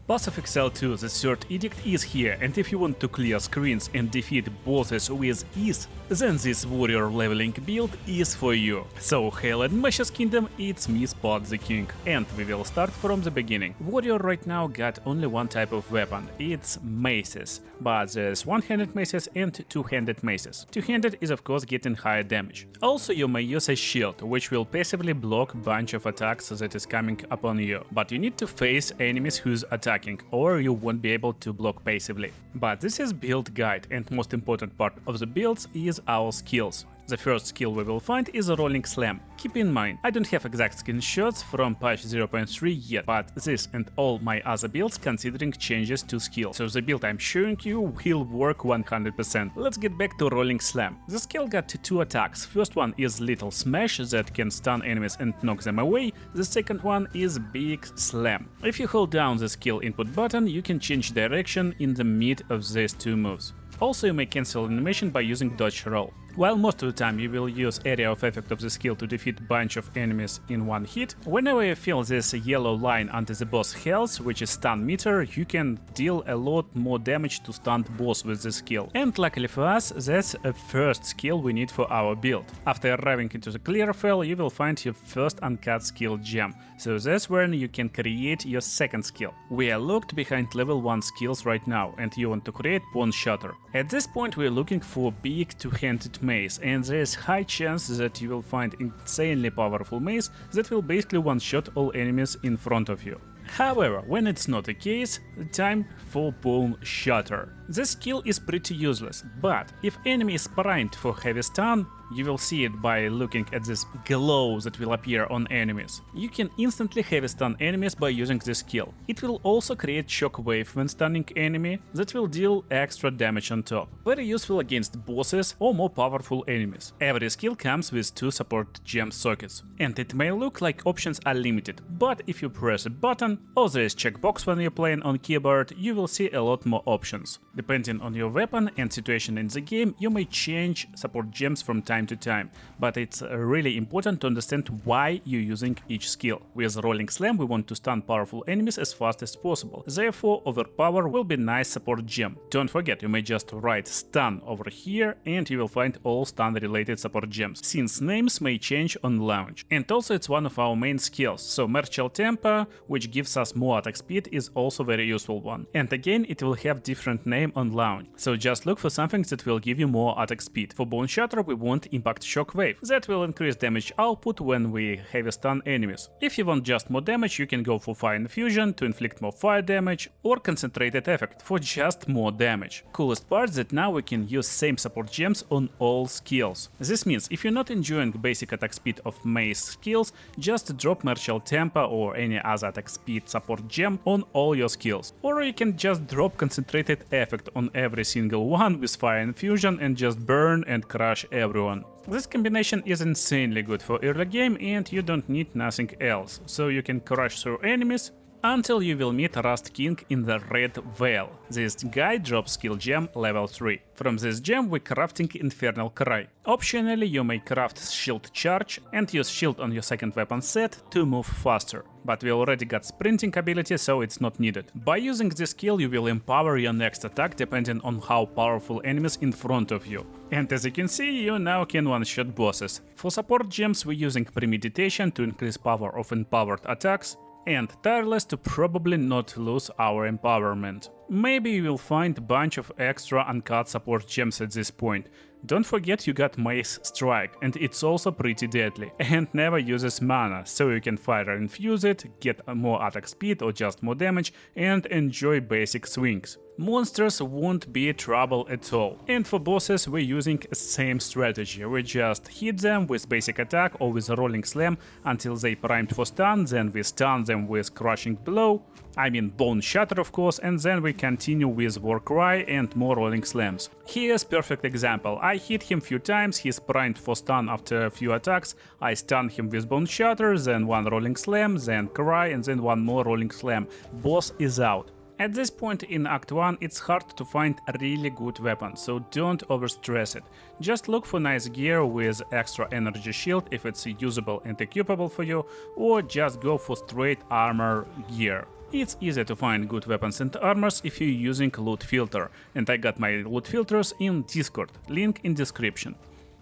Boss of Exile 2, the third edict is here, and if you want to clear screens and defeat bosses with ease, then this warrior leveling build is for you. So hail and Mesh's Kingdom, it's me Spot the King, and we will start from the beginning. Warrior right now got only one type of weapon, it's maces, but there's one-handed maces and two-handed maces. Two-handed is of course getting higher damage. Also you may use a shield, which will passively block bunch of attacks that is coming upon you, but you need to face enemies who's attacking, or you won't be able to block passively. But this is build guide, and most important part of the builds is our skills. The first skill we will find is a Rolling Slam. Keep in mind, I don't have exact screenshots from patch 0.3 yet, but this and all my other builds considering changes to skills, so the build I'm showing you will work 100%. Let's get back to Rolling Slam. The skill got two attacks. First one is Little Smash that can stun enemies and knock them away. The second one is Big Slam. If you hold down the skill input button, you can change direction in the mid of these two moves. Also you may cancel animation by using dodge roll. While most of the time you will use area of effect of the skill to defeat bunch of enemies in one hit, whenever you feel this yellow line under the boss health, which is stun meter, you can deal a lot more damage to stunned boss with this skill. And luckily for us, that's a first skill we need for our build. After arriving into the clear file, you will find your first uncut skill gem, so that's when you can create your second skill. We are locked behind level 1 skills right now, and you want to create Bone Shatter. At this point we are looking for big two-handed mace, and there is high chance that you will find insanely powerful mace that will basically one-shot all enemies in front of you. However, when it's not the case, time for Bone Shatter. This skill is pretty useless, but if enemy is primed for heavy stun, you will see it by looking at this glow that will appear on enemies. You can instantly heavy stun enemies by using this skill. It will also create shockwave when stunning enemy that will deal extra damage on top. Very useful against bosses or more powerful enemies. Every skill comes with 2 support gem sockets, and it may look like options are limited, but if you press a button or there is checkbox when you're playing on keyboard, you will see a lot more options. Depending on your weapon and situation in the game, you may change support gems from time to time, but it's really important to understand why you're using each skill. With Rolling Slam we want to stun powerful enemies as fast as possible, therefore Overpower will be nice support gem. Don't forget, you may just write stun over here and you will find all stun related support gems, since names may change on launch. And also it's one of our main skills, so Martial Tempo, which gives us more attack speed, is also very useful one. And again it will have different name on launch, so just look for something that will give you more attack speed. For Bone Shatter we want Impact Shockwave, that will increase damage output when we heavy stun enemies. If you want just more damage, you can go for Fire Infusion to inflict more fire damage, or Concentrated Effect for just more damage. Coolest part that now we can use same support gems on all skills. This means if you're not enjoying basic attack speed of mace skills, just drop Martial Tempo or any other attack speed support gem on all your skills. Or you can just drop Concentrated Effect on every single one with Fire Infusion and just burn and crush everyone. This combination is insanely good for early game and you don't need nothing else, so you can crush through enemies until you will meet Rust King in the Red Veil. This guy drops skill gem level 3. From this gem we're crafting Infernal Cry. Optionally you may craft Shield Charge and use shield on your second weapon set to move faster. But we already got sprinting ability, so it's not needed. By using this skill you will empower your next attack depending on how powerful enemies in front of you. And as you can see, you now can one-shot bosses. For support gems we're using Premeditation to increase power of empowered attacks, and Tireless to probably not lose our empowerment. Maybe you will find a bunch of extra uncut support gems at this point. Don't forget you got Mace Strike, and it's also pretty deadly, and never uses mana, so you can Fire Infuse it, get more attack speed or just more damage, and enjoy basic swings. Monsters won't be trouble at all. And for bosses we're using the same strategy, we just hit them with basic attack or with a Rolling Slam until they primed for stun, then we stun them with Crushing Blow, I mean Bone Shatter of course, and then we continue with War Cry and more Rolling Slams. Here's perfect example, I hit him few times, he's primed for stun after a few attacks, I stun him with Bone Shatter, then one Rolling Slam, then Cry, and then one more Rolling Slam. Boss is out. At this point in Act 1 it's hard to find a really good weapon, so don't overstress it. Just look for nice gear with extra energy shield if it's usable and equipable for you, or just go for straight armor gear. It's easy to find good weapons and armors if you're using loot filter, and I got my loot filters in Discord, link in description.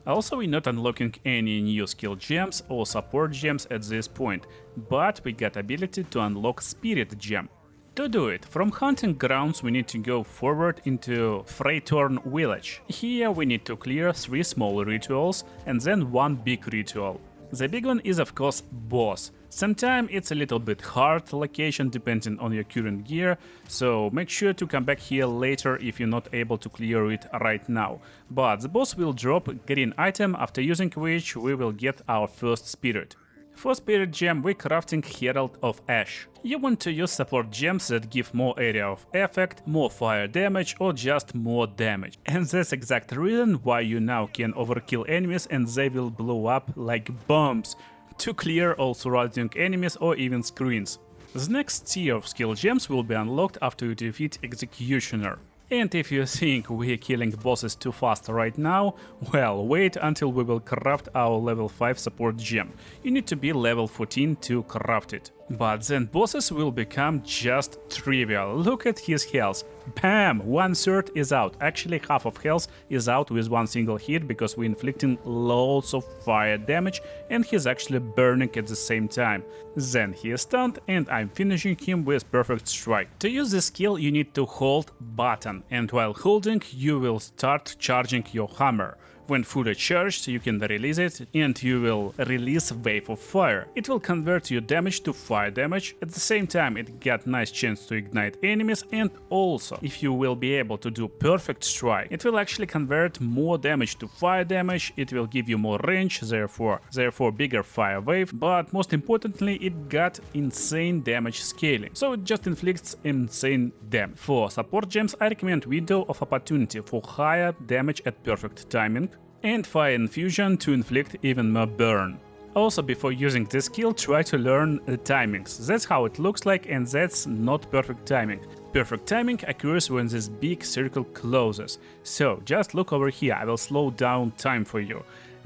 Also, we're not unlocking any new skill gems or support gems at this point, but we got ability to unlock spirit gem. To do it, from hunting grounds we need to go forward into Freytorn village. Here we need to clear 3 small rituals and then 1 big ritual. The big one is of course boss. Sometimes it's a little bit hard location depending on your current gear, so make sure to come back here later if you're not able to clear it right now. But the boss will drop green item, after using which we will get our first spirit. For spirit gem we're crafting Herald of Ash. You want to use support gems that give more area of effect, more fire damage or just more damage. And that's exact reason why you now can overkill enemies and they will blow up like bombs to clear all surrounding enemies or even screens. The next tier of skill gems will be unlocked after you defeat Executioner. And if you think we're killing bosses too fast right now, well, wait until we will craft our level 5 support gem. You need to be level 14 to craft it. But then bosses will become just trivial. Look at his health. Bam! 1/3 is out. Actually, half of health is out with one single hit because we're inflicting loads of fire damage and he's actually burning at the same time. Then he is stunned and I'm finishing him with perfect strike. To use this skill you need to hold button, and while holding you will start charging your hammer. When fully charged, you can release it and you will release wave of fire. It will convert your damage to fire damage. At the same time, it got nice chance to ignite enemies, and also, if you will be able to do perfect strike, it will actually convert more damage to fire damage. It will give you more range, therefore bigger fire wave, but most importantly, it got insane damage scaling. So it just inflicts insane damage. For support gems, I recommend Window of Opportunity for higher damage at perfect timing, and Fire Infusion to inflict even more burn. Also, before using this skill, try to learn the timings. That's how it looks like, and that's not perfect timing. Perfect timing occurs when this big circle closes. So just look over here, I will slow down time for you.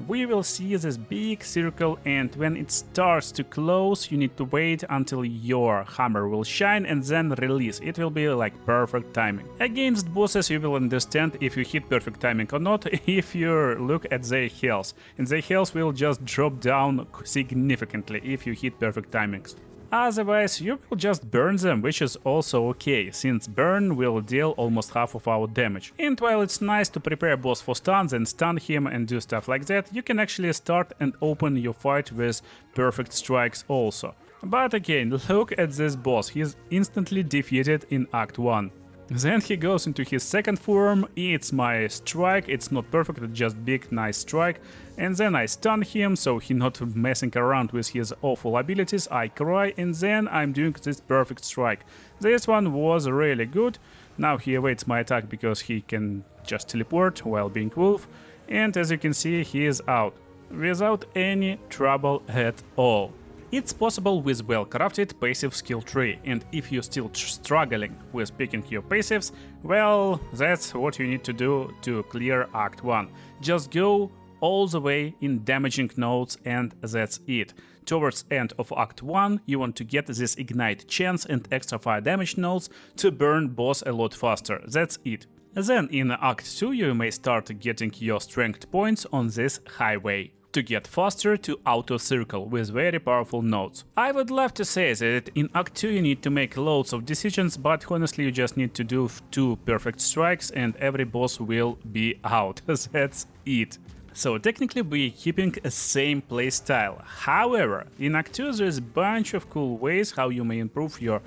We will see this big circle, and when it starts to close you need to wait until your hammer will shine and then release. It will be like perfect timing. Against bosses you will understand if you hit perfect timing or not if you look at their health, and their health will just drop down significantly if you hit perfect timings. Otherwise, you will just burn them, which is also okay, since burn will deal almost half of our damage. And while it's nice to prepare boss for stuns and stun him and do stuff like that, you can actually start and open your fight with perfect strikes also. But again, look at this boss, he's instantly defeated in Act 1. Then he goes into his second form, it's my strike, it's not perfect, it's just big nice strike, and then I stun him, so he's not messing around with his awful abilities, I cry, and then I'm doing this perfect strike. This one was really good. Now he awaits my attack because he can just teleport while being wolf, and as you can see he is out, without any trouble at all. It's possible with well-crafted passive skill tree, and if you're still struggling with picking your passives, well, that's what you need to do to clear Act 1. Just go all the way in damaging nodes and that's it. Towards end of Act 1 you want to get this ignite chance and extra fire damage nodes to burn boss a lot faster, that's it. Then in Act 2 you may start getting your strength points on this highway to get faster to auto circle with very powerful nodes. I would love to say that in Act 2 you need to make loads of decisions, but honestly you just need to do 2 perfect strikes and every boss will be out. That's it. So technically we're keeping a same playstyle. However, in Act 2 there's a bunch of cool ways how you may improve your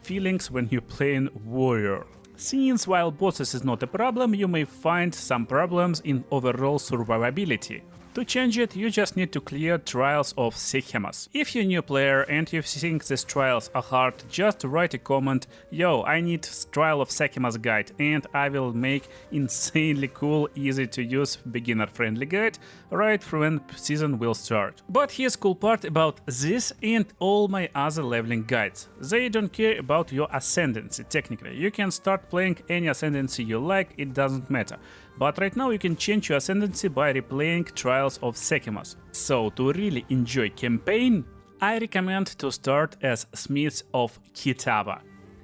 feelings when you're playing warrior. Since while bosses is not a problem, you may find some problems in overall survivability. To change it, you just need to clear Trials of Sechemas. If you're a new player and you think these trials are hard, just write a comment, yo, I need Trial of Sechemas guide, and I will make insanely cool, easy to use, beginner friendly guide right when season will start. But here's cool part about this and all my other leveling guides. They don't care about your ascendancy technically. You can start playing any ascendancy you like, it doesn't matter. But right now you can change your ascendancy by replaying Trials of Sechemas. So to really enjoy campaign, I recommend to start as Smiths of Kitava.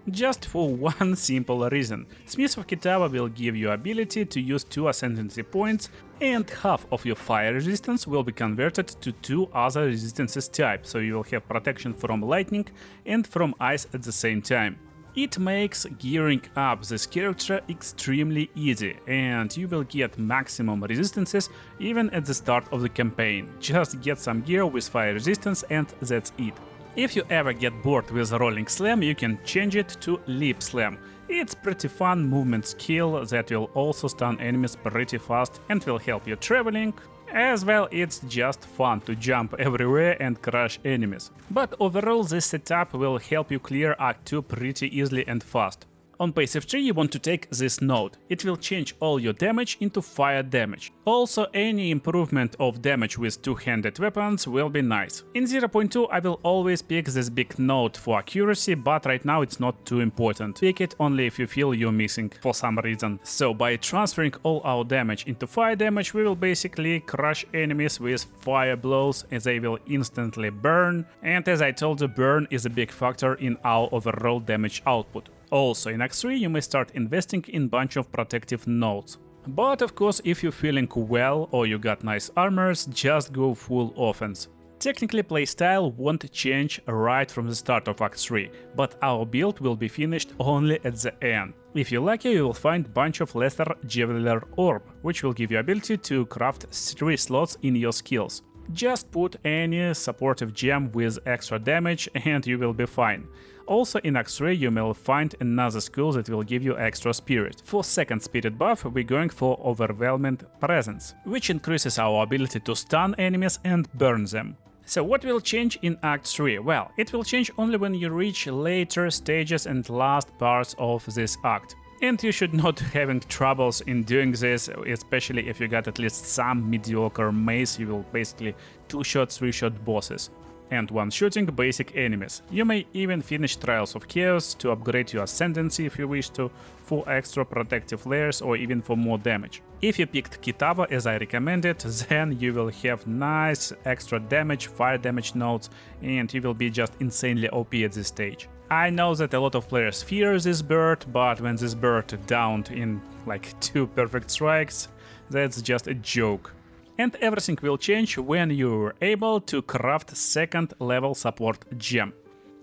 Just for one simple reason. Smiths of Kitava will give you ability to use 2 ascendancy points, and half of your fire resistance will be converted to 2 other resistances type, so you will have protection from lightning and from ice at the same time. It makes gearing up this character extremely easy, and you will get maximum resistances even at the start of the campaign. Just get some gear with fire resistance and that's it. If you ever get bored with Rolling Slam, you can change it to Leap Slam. It's pretty fun movement skill that will also stun enemies pretty fast and will help you traveling. As well, it's just fun to jump everywhere and crush enemies. But overall, this setup will help you clear Act 2 pretty easily and fast. On passive tree you want to take this node. It will change all your damage into fire damage. Also, any improvement of damage with two-handed weapons will be nice. In 0.2 I will always pick this big node for accuracy, but right now it's not too important. Pick it only if you feel you're missing for some reason. So by transferring all our damage into fire damage, we will basically crush enemies with fire blows and they will instantly burn. And as I told you, burn is a big factor in our overall damage output. Also, in Act 3 you may start investing in bunch of protective nodes. But of course, if you're feeling well or you got nice armors, just go full offense. Technically, playstyle won't change right from the start of Act 3, but our build will be finished only at the end. If you're lucky, you will find bunch of lesser Javeliner Orb, which will give you ability to craft 3 slots in your skills. Just put any supportive gem with extra damage and you will be fine. Also in Act 3 you will find another skill that will give you extra spirit. For second spirit buff we're going for Overwhelming Presence, which increases our ability to stun enemies and burn them. So what will change in Act 3? Well, it will change only when you reach later stages and last parts of this act. And you should not having troubles in doing this, especially if you got at least some mediocre mace. You will basically 2-shot, 3-shot bosses and 1-shooting basic enemies. You may even finish Trials of Chaos to upgrade your Ascendancy if you wish to, for extra protective layers or even for more damage. If you picked Kitava as I recommended, then you will have nice extra damage, fire damage nodes, and you will be just insanely OP at this stage. I know that a lot of players fear this bird, but when this bird downed in like 2 perfect strikes, that's just a joke. And everything will change when you're able to craft 2nd level support gem.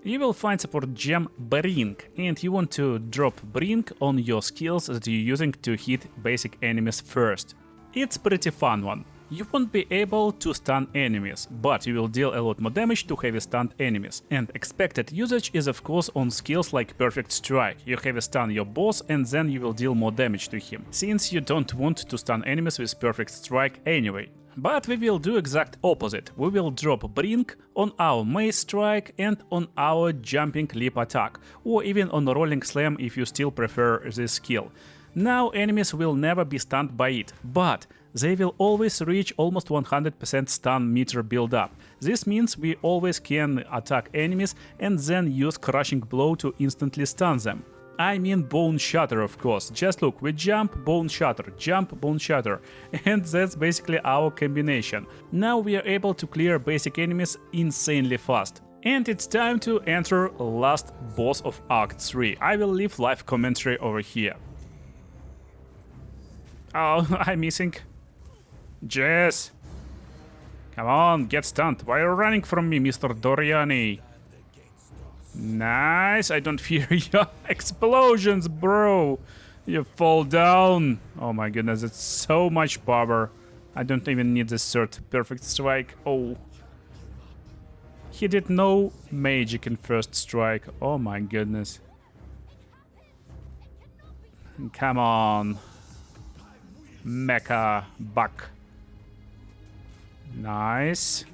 You will find support gem Bring, and you want to drop Bring on your skills that you're using to hit basic enemies first. It's pretty fun one. You won't be able to stun enemies, but you will deal a lot more damage to heavy stunned enemies. And expected usage is of course on skills like Perfect Strike. You heavy stun your boss and then you will deal more damage to him, since you don't want to stun enemies with Perfect Strike anyway. But we will do exact opposite. We will drop Bring on our Mace Strike and on our Jumping Leap attack, or even on Rolling Slam if you still prefer this skill. Now enemies will never be stunned by it, but they will always reach almost 100% stun meter build-up. This means we always can attack enemies and then use Crushing Blow to instantly stun them. I mean Bone Shatter, of course. Just look, we jump, Bone Shatter, jump, Bone Shatter, and that's basically our combination. Now we are able to clear basic enemies insanely fast. And it's time to enter last boss of Act 3. I will leave live commentary over here. Oh, I'm missing. Jess! Come on, get stunned. Why are you running from me, Mr. Doriani? Nice, I don't fear your explosions, bro. You fall down. Oh my goodness, it's so much power. I don't even need this third perfect strike. Oh. He did no magic in first strike. Oh my goodness. Come on. Mecha Buck. Nice.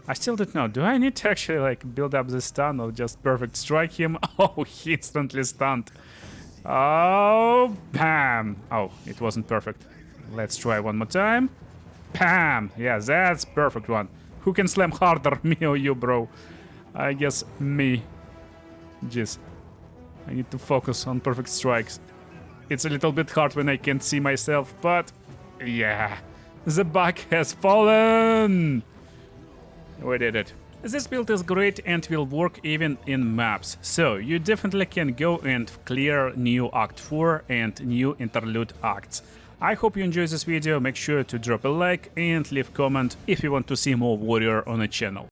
I still don't know. Do I need to actually like build up the stun or just perfect strike him? Oh, he instantly stunned. Oh, bam. Oh, it wasn't perfect. Let's try one more time. Bam. Yeah, that's perfect one. Who can slam harder, me or you, bro? I guess me. Jeez. I need to focus on perfect strikes. It's a little bit hard when I can't see myself, but yeah. The bug has fallen! We did it. This build is great and will work even in maps, so you definitely can go and clear new Act 4 and new interlude acts. I hope you enjoyed this video, make sure to drop a like and leave comment if you want to see more warrior on the channel.